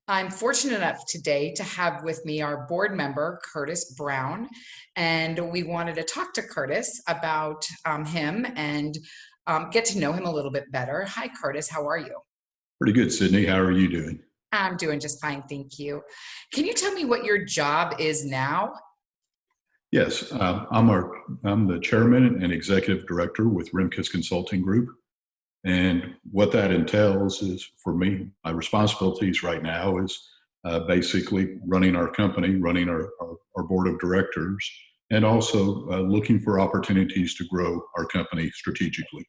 I'm fortunate enough today to have with me our board member, Curtis Brown, and we wanted to talk to Curtis about him and get to know him a little bit better. Hi, Curtis. How are you? Pretty good, Sydney. How are you doing? I'm doing just fine, thank you. Can you tell me what your job is now? Yes, I'm the chairman and executive director with Rimkus Consulting Group. And what that entails is, for me, my responsibilities right now is basically running our company, running our board of directors, and also looking for opportunities to grow our company strategically.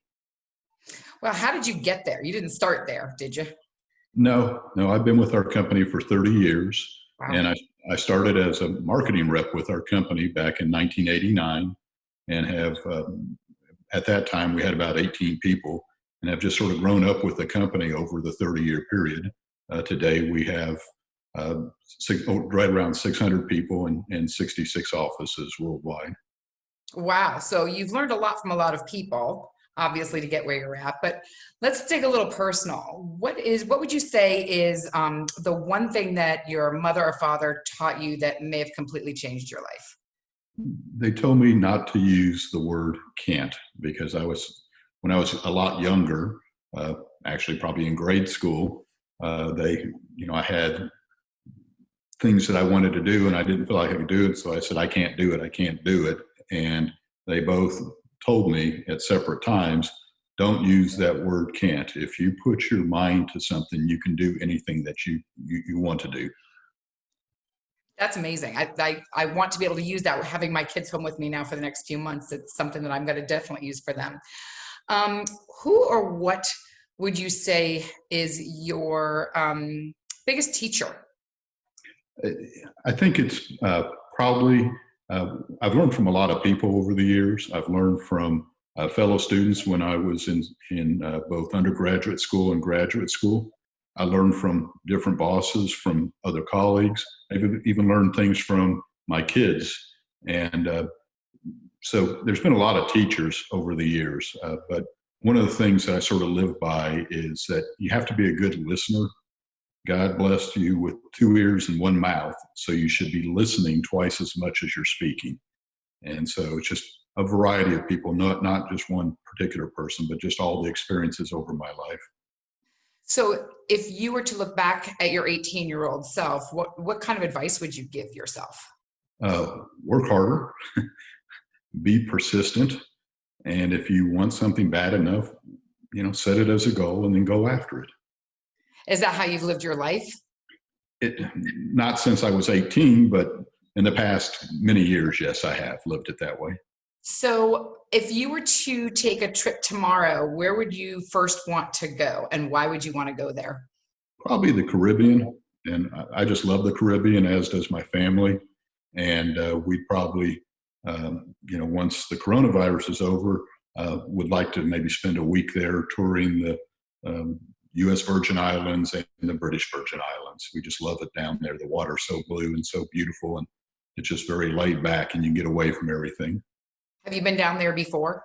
Well, how did you get there? You didn't start there, did you? No, I've been with our company for 30 years, Wow. and I started as a marketing rep with our company back in 1989, and have at that time we had about 18 people, and have just sort of grown up with the company over the 30-year period. Today we have right around 600 people and 66 offices worldwide. Wow. So you've learned a lot from a lot of people, obviously, to get where you're at. But let's take a little personal. What would you say is the one thing that your mother or father taught you that may have completely changed your life? They told me not to use the word can't, because when I was a lot younger, uh, actually probably in grade school, I had things that I wanted to do and I didn't feel like I could do it. So I said, I can't do it. I can't do it. And they both told me at separate times, don't use that word can't. If you put your mind to something, you can do anything that you want to do. That's amazing. I want to be able to use that. Having my kids home with me now for the next few months, it's something that I'm going to definitely use for them. Um, who or what would you say is your biggest teacher? I think it's probably, I've learned from a lot of people over the years. I've learned from fellow students when I was in both undergraduate school and graduate school. I learned from different bosses, from other colleagues. I've even learned things from my kids. And so there's been a lot of teachers over the years. But one of the things that I sort of live by is that you have to be a good listener. God blessed you with two ears and one mouth, so you should be listening twice as much as you're speaking. And so it's just a variety of people, not just one particular person, but just all the experiences over my life. So if you were to look back at your 18-year-old self, what kind of advice would you give yourself? Work harder, be persistent, and if you want something bad enough, set it as a goal and then go after it. Is that how you've lived your life? Not since I was 18, but in the past many years, yes, I have lived it that way. So if you were to take a trip tomorrow, where would you first want to go and why would you want to go there? Probably the Caribbean, and I just love the Caribbean, as does my family. And we probably, once the coronavirus is over, would like to maybe spend a week there touring the U.S. Virgin Islands and the British Virgin Islands. We just love it down there. The water's so blue and so beautiful, and it's just very laid back, and you can get away from everything. Have you been down there before?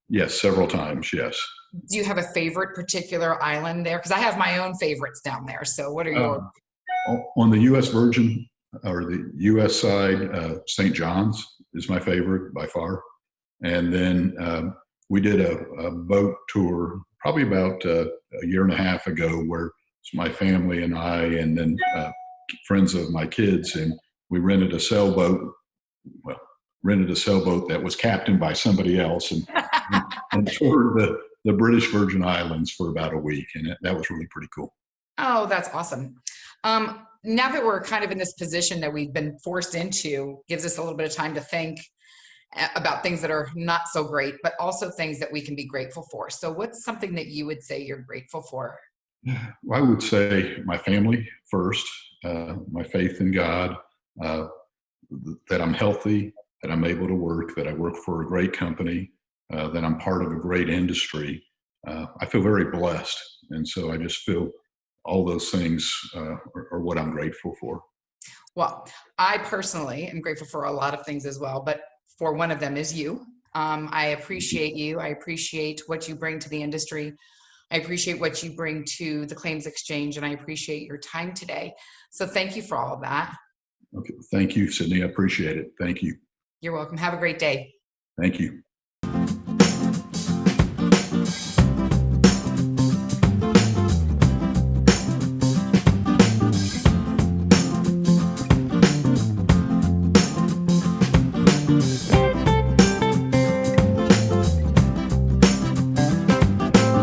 Yes, several times. Yes. Do you have a favorite particular island there? Because I have my own favorites down there. So what are your? On the U.S. Virgin or the U.S. side, St. John's is my favorite by far. And then we did a boat tour probably about a year and a half ago, where it's my family and I, and then friends of my kids, and we rented a sailboat. Well, rented a sailboat that was captained by somebody else, and toured the British Virgin Islands for about a week, and that was really pretty cool. Oh, that's awesome. Now that we're kind of in this position that we've been forced into, gives us a little bit of time to think about things that are not so great, but also things that we can be grateful for. So what's something that you would say you're grateful for? Well, I would say my family first, my faith in God, uh, that I'm healthy, that I'm able to work, that I work for a great company, that I'm part of a great industry. I feel very blessed. And so I just feel all those things are what I'm grateful for. Well, I personally am grateful for a lot of things as well, but for one of them is you. I appreciate you. I appreciate what you bring to the industry. I appreciate what you bring to the ClaimsXchange, and I appreciate your time today. So thank you for all of that. Okay. Thank you, Sydney. I appreciate it. Thank you. You're welcome. Have a great day. Thank you.